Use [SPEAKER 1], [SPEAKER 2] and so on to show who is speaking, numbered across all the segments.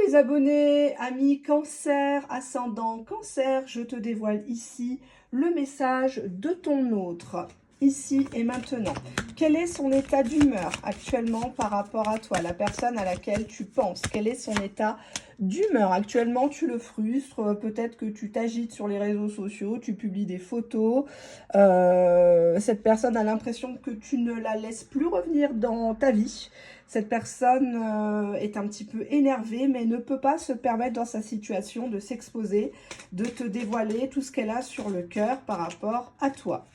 [SPEAKER 1] les abonnés, amis Cancer, ascendant Cancer, je te dévoile ici le message de ton autre, ici et maintenant. Quel est son état d'humeur actuellement par rapport à toi, la personne à laquelle tu penses? Quel est son état d'humeur? Actuellement, tu le frustres, peut-être que tu t'agites sur les réseaux sociaux, tu publies des photos. Cette personne a l'impression que tu ne la laisses plus revenir dans ta vie. Cette personne est un petit peu énervée, mais ne peut pas se permettre dans sa situation de s'exposer, de te dévoiler tout ce qu'elle a sur le cœur par rapport à toi.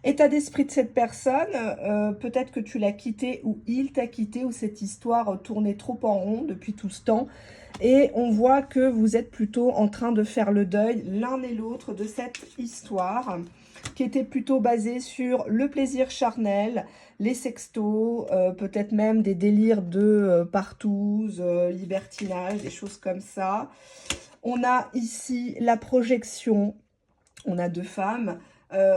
[SPEAKER 1] État d'esprit de cette personne, peut-être que tu l'as quitté ou il t'a quitté, ou cette histoire tournait trop en rond depuis tout ce temps. Et on voit que vous êtes plutôt en train de faire le deuil l'un et l'autre de cette histoire qui était plutôt basée sur le plaisir charnel, les sextos, peut-être même des délires de partouze, libertinage, des choses comme ça. On a ici la projection, on a deux femmes.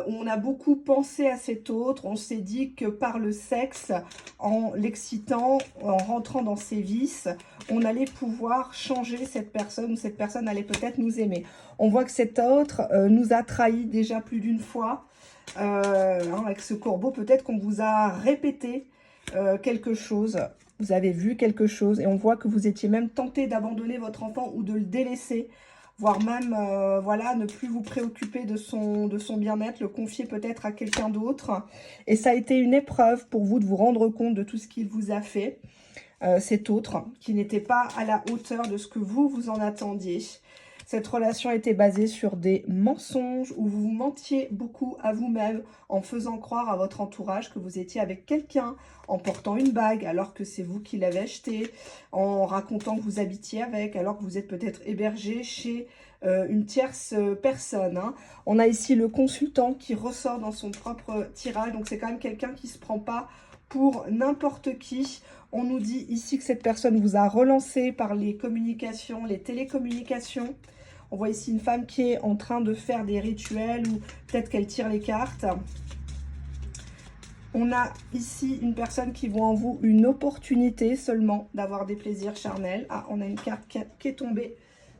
[SPEAKER 1] On a beaucoup pensé à cet autre, on s'est dit que par le sexe, en l'excitant, en rentrant dans ses vices, on allait pouvoir changer cette personne, ou cette personne allait peut-être nous aimer. On voit que cet autre nous a trahis déjà plus d'une fois. Avec ce corbeau, peut-être qu'on vous a répété quelque chose, vous avez vu quelque chose, et on voit que vous étiez même tenté d'abandonner votre enfant ou de le délaisser, voire même, voilà, ne plus vous préoccuper de son bien-être, le confier peut-être à quelqu'un d'autre. Et ça a été une épreuve pour vous de vous rendre compte de tout ce qu'il vous a fait, cet autre, qui n'était pas à la hauteur de ce que vous en attendiez. Cette relation était basée sur des mensonges où vous mentiez beaucoup à vous-même en faisant croire à votre entourage que vous étiez avec quelqu'un, en portant une bague alors que c'est vous qui l'avez acheté, en racontant que vous habitiez avec alors que vous êtes peut-être hébergé chez une tierce personne. On a ici le consultant qui ressort dans son propre tirage, donc c'est quand même quelqu'un qui ne se prend pas pour n'importe qui. On nous dit ici que cette personne vous a relancé par les communications, les télécommunications. On voit ici une femme qui est en train de faire des rituels ou peut-être qu'elle tire les cartes. On a ici une personne qui voit en vous une opportunité seulement d'avoir des plaisirs charnels. Ah, on a une carte qui est tombée.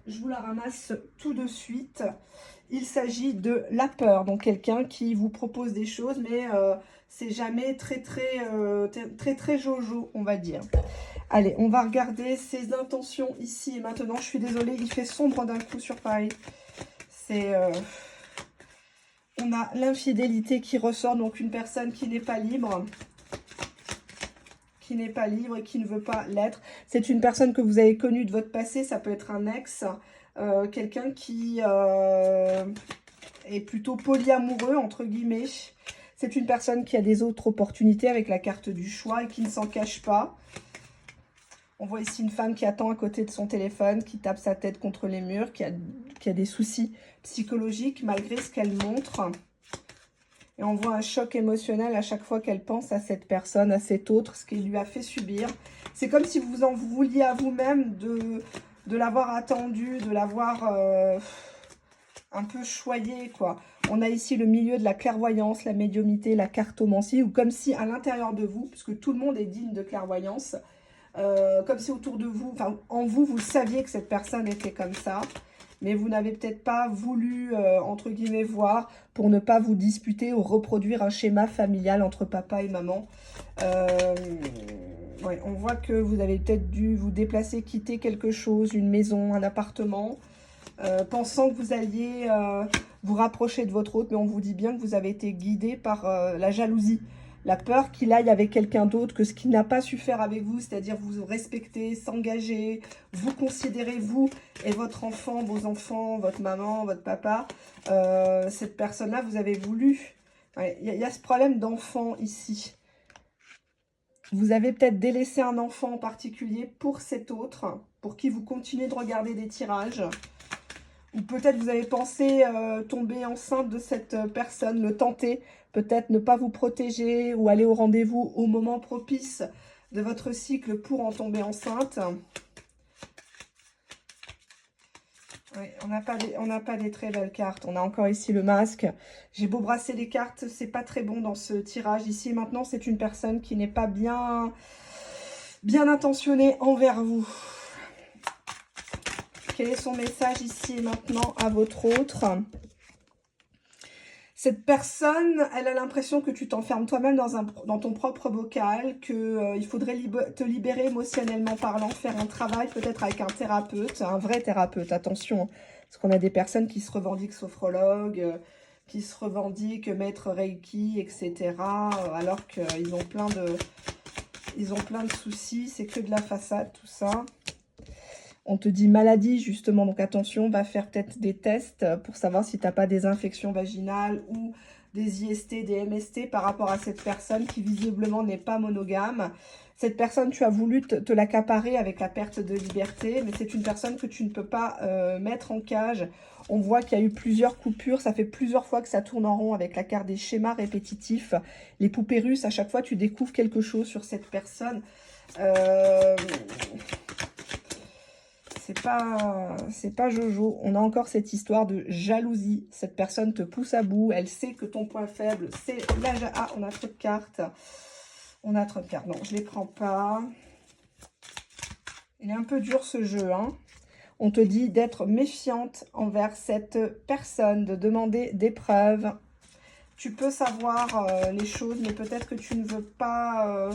[SPEAKER 1] Je vous la ramasse tout de suite. Il s'agit de la peur. Donc, quelqu'un qui vous propose des choses, mais c'est jamais très jojo, on va dire. Allez, on va regarder ses intentions ici et maintenant. Je suis désolée, il fait sombre d'un coup sur Paris. C'est... on a l'infidélité qui ressort, donc une personne qui n'est pas libre. Qui n'est pas libre et qui ne veut pas l'être. C'est une personne que vous avez connue de votre passé, ça peut être un ex, quelqu'un qui est plutôt polyamoureux, entre guillemets. C'est une personne qui a des autres opportunités avec la carte du choix et qui ne s'en cache pas. On voit ici une femme qui attend à côté de son téléphone, qui tape sa tête contre les murs, qui a des soucis psychologiques malgré ce qu'elle montre. Et on voit un choc émotionnel à chaque fois qu'elle pense à cette personne, à cet autre, ce qu'il lui a fait subir. C'est comme si vous en vouliez à vous-même de l'avoir attendu, de l'avoir un peu choyé, quoi. On a ici le milieu de la clairvoyance, la médiumnité, la cartomancie, ou comme si à l'intérieur de vous, puisque tout le monde est digne de clairvoyance, comme si autour de vous, enfin en vous, vous saviez que cette personne était comme ça, mais vous n'avez peut-être pas voulu, entre guillemets, voir pour ne pas vous disputer ou reproduire un schéma familial entre papa et maman. Ouais, on voit que vous avez peut-être dû vous déplacer, quitter quelque chose, une maison, un appartement, pensant que vous alliez vous rapprocher de votre hôte, mais on vous dit bien que vous avez été guidé par la jalousie. La peur qu'il aille avec quelqu'un d'autre que ce qu'il n'a pas su faire avec vous, c'est-à-dire vous respecter, s'engager, vous considérer, vous et votre enfant, vos enfants, votre maman, votre papa. Cette personne-là, vous avez voulu. Ouais, y a ce problème d'enfant ici. Vous avez peut-être délaissé un enfant en particulier pour cet autre, pour qui vous continuez de regarder des tirages. Ou peut-être vous avez pensé tomber enceinte de cette personne, le tenter, peut-être ne pas vous protéger ou aller au rendez-vous au moment propice de votre cycle pour en tomber enceinte. Oui, on n'a pas des très belles cartes. On a encore ici le masque. J'ai beau brasser les cartes, c'est pas très bon dans ce tirage. Ici, maintenant, c'est une personne qui n'est pas bien intentionnée envers vous. Quel est son message ici et maintenant à votre autre? Cette personne, elle a l'impression que tu t'enfermes toi-même dans ton propre bocal, qu'il faudrait te libérer émotionnellement parlant, faire un travail peut-être avec un thérapeute, un vrai thérapeute, attention, parce qu'on a des personnes qui se revendiquent sophrologues, qui se revendiquent maître Reiki, etc., alors qu'ils ont plein de soucis, c'est que de la façade tout ça. On te dit maladie, justement, donc attention, va faire peut-être des tests pour savoir si tu n'as pas des infections vaginales ou des IST, des MST par rapport à cette personne qui visiblement n'est pas monogame. Cette personne, tu as voulu te l'accaparer avec la perte de liberté, mais c'est une personne que tu ne peux pas mettre en cage. On voit qu'il y a eu plusieurs coupures, ça fait plusieurs fois que ça tourne en rond avec la carte des schémas répétitifs. Les poupées russes, à chaque fois, tu découvres quelque chose sur cette personne. C'est pas Jojo. On a encore cette histoire de jalousie. Cette personne te pousse à bout. Elle sait que ton point faible, c'est la... Ah, on a trop de cartes. On a trop de cartes. Non, je les prends pas. Il est un peu dur ce jeu, hein. On te dit d'être méfiante envers cette personne, de demander des preuves. Tu peux savoir les choses, mais peut-être que tu ne veux pas...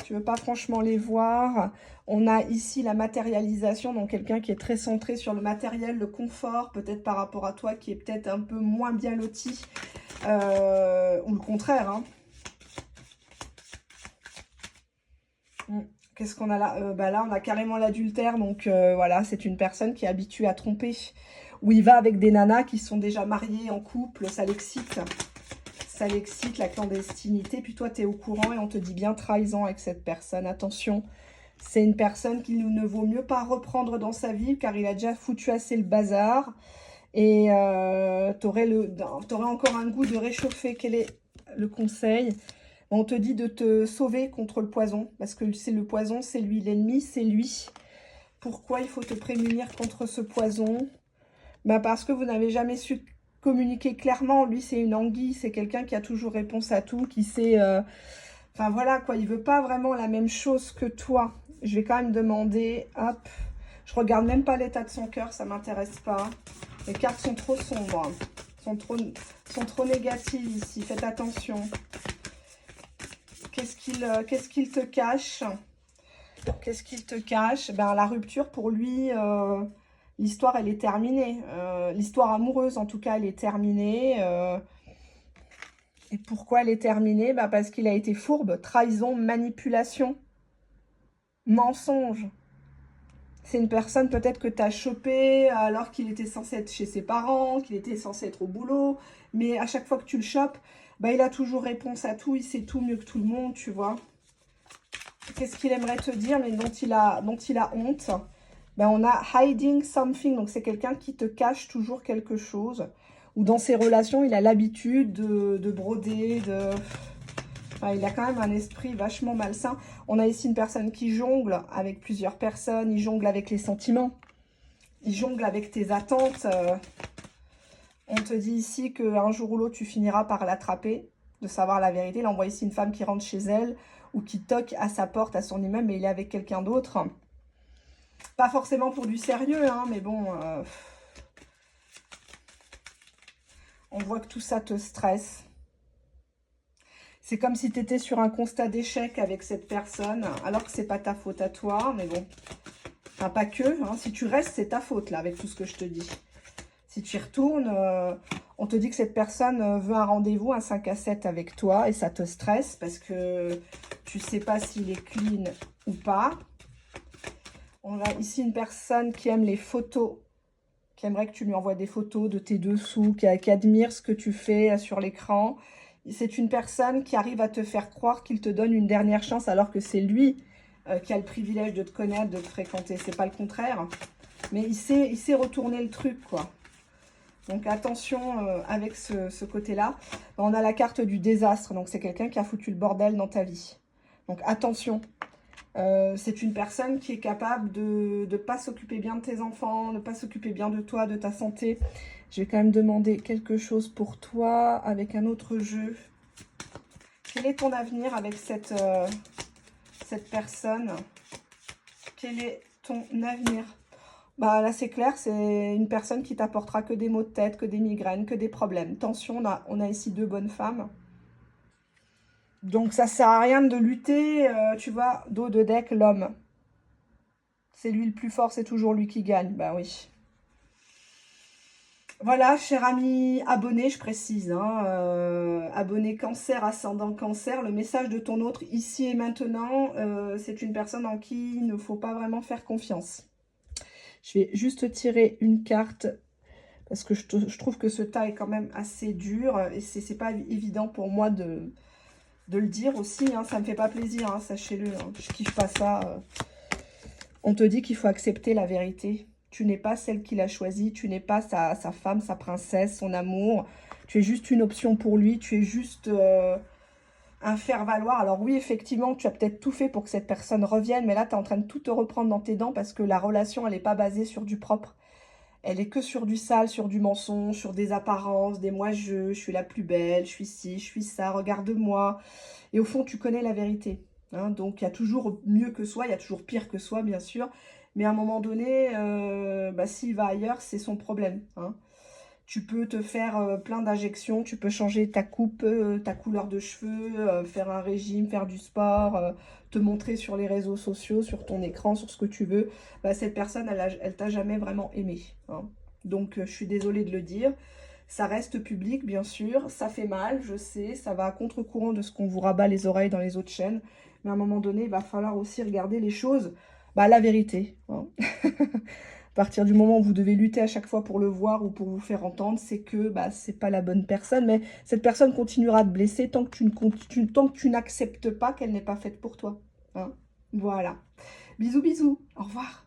[SPEAKER 1] tu veux pas franchement les voir. On a ici la matérialisation, donc quelqu'un qui est très centré sur le matériel, le confort, peut-être par rapport à toi qui est peut-être un peu moins bien loti, ou le contraire. Hein. Qu'est-ce qu'on a là? Là, on a carrément l'adultère, donc voilà, c'est une personne qui est habituée à tromper, où il va avec des nanas qui sont déjà mariées en couple, ça l'excite. Ça l'excite, la clandestinité, puis toi, tu es au courant et on te dit bien trahison avec cette personne. Attention, c'est une personne qu'il ne vaut mieux pas reprendre dans sa vie, car il a déjà foutu assez le bazar. Et tu aurais encore un goût de réchauffer. Quel est le conseil? On te dit de te sauver contre le poison, parce que c'est le poison, c'est lui. L'ennemi, c'est lui. Pourquoi il faut te prémunir contre ce poison? Parce que vous n'avez jamais su communiquer clairement. Lui, c'est une anguille, c'est quelqu'un qui a toujours réponse à tout, qui sait... Enfin, voilà, quoi, il veut pas vraiment la même chose que toi. Je vais quand même demander, hop, je regarde même pas l'état de son cœur, ça m'intéresse pas. Les cartes sont trop sombres, sont trop négatives ici, faites attention. Qu'est-ce qu'il te cache? Qu'est-ce qu'il te cache? La rupture, pour lui... l'histoire, elle est terminée. L'histoire amoureuse, en tout cas, elle est terminée. Et pourquoi elle est terminée? Parce qu'il a été fourbe. Trahison, manipulation, mensonge. C'est une personne peut-être que tu as chopé alors qu'il était censé être chez ses parents, qu'il était censé être au boulot. Mais à chaque fois que tu le chopes, il a toujours réponse à tout. Il sait tout mieux que tout le monde, tu vois. Qu'est-ce qu'il aimerait te dire, mais dont il a honte? On a hiding something, donc c'est quelqu'un qui te cache toujours quelque chose. Ou dans ses relations, il a l'habitude de broder, il a quand même un esprit vachement malsain. On a ici une personne qui jongle avec plusieurs personnes, il jongle avec les sentiments, il jongle avec tes attentes. On te dit ici qu'un jour ou l'autre, tu finiras par l'attraper, de savoir la vérité. Là, on voit ici une femme qui rentre chez elle ou qui toque à sa porte, à son immeuble, mais il est avec quelqu'un d'autre. Pas forcément pour du sérieux, hein, mais bon, on voit que tout ça te stresse. C'est comme si tu étais sur un constat d'échec avec cette personne, alors que c'est pas ta faute à toi, mais bon. Enfin, pas que, hein. Si tu restes, c'est ta faute, là, avec tout ce que je te dis. Si tu y retournes, on te dit que cette personne veut un rendez-vous, un 5 à 7 avec toi, et ça te stresse, parce que tu sais pas s'il est clean ou pas. On a ici une personne qui aime les photos, qui aimerait que tu lui envoies des photos de tes dessous, qui admire ce que tu fais sur l'écran. C'est une personne qui arrive à te faire croire qu'il te donne une dernière chance, alors que c'est lui qui a le privilège de te connaître, de te fréquenter. C'est pas le contraire. Mais il sait retourner le truc, quoi. Donc attention avec ce côté-là. On a la carte du désastre, donc c'est quelqu'un qui a foutu le bordel dans ta vie. Donc attention. C'est une personne qui est capable de ne pas s'occuper bien de tes enfants, de ne pas s'occuper bien de toi, de ta santé. Je vais quand même demander quelque chose pour toi avec un autre jeu. Quel est ton avenir avec cette personne? Quel est ton avenir? Bah là, c'est clair, c'est une personne qui t'apportera que des maux de tête, que des migraines, que des problèmes. Tension, on a ici 2 bonnes femmes. Donc ça sert à rien de lutter, tu vois, dos de deck, l'homme. C'est lui le plus fort, c'est toujours lui qui gagne. Bah oui. Voilà, cher ami abonné, je précise, hein, abonné cancer, ascendant cancer, le message de ton autre ici et maintenant, c'est une personne en qui il ne faut pas vraiment faire confiance. Je vais juste tirer une carte parce que je trouve que ce tas est quand même assez dur et c'est pas évident pour moi de le dire aussi, hein, ça me fait pas plaisir, hein, sachez-le, hein, je kiffe pas ça. On te dit qu'il faut accepter la vérité. Tu n'es pas celle qu'il a choisie, tu n'es pas sa femme, sa princesse, son amour. Tu es juste une option pour lui, tu es juste un faire-valoir. Alors oui, effectivement, tu as peut-être tout fait pour que cette personne revienne, mais là, tu es en train de tout te reprendre dans tes dents parce que la relation, elle n'est pas basée sur du propre. Elle est que sur du sale, sur du mensonge, sur des apparences, des moi-je suis la plus belle, je suis ci, je suis ça, regarde-moi. Et au fond, tu connais la vérité. Hein, donc, il y a toujours mieux que soi, il y a toujours pire que soi, bien sûr. Mais à un moment donné, bah, s'il va ailleurs, c'est son problème. Hein. Tu peux te faire plein d'injections, tu peux changer ta coupe, ta couleur de cheveux, faire un régime, faire du sport, te montrer sur les réseaux sociaux, sur ton écran, sur ce que tu veux. Bah, cette personne, elle t'a jamais vraiment aimé. Hein. Donc, je suis désolée de le dire. Ça reste public, bien sûr. Ça fait mal, je sais. Ça va à contre-courant de ce qu'on vous rabat les oreilles dans les autres chaînes. Mais à un moment donné, il va falloir aussi regarder les choses, bah, la vérité. Hein. À partir du moment où vous devez lutter à chaque fois pour le voir ou pour vous faire entendre, c'est que bah, c'est pas la bonne personne. Mais cette personne continuera de blesser tant que tant que tu n'acceptes pas qu'elle n'est pas faite pour toi. Hein. Voilà. Bisous, bisous. Au revoir.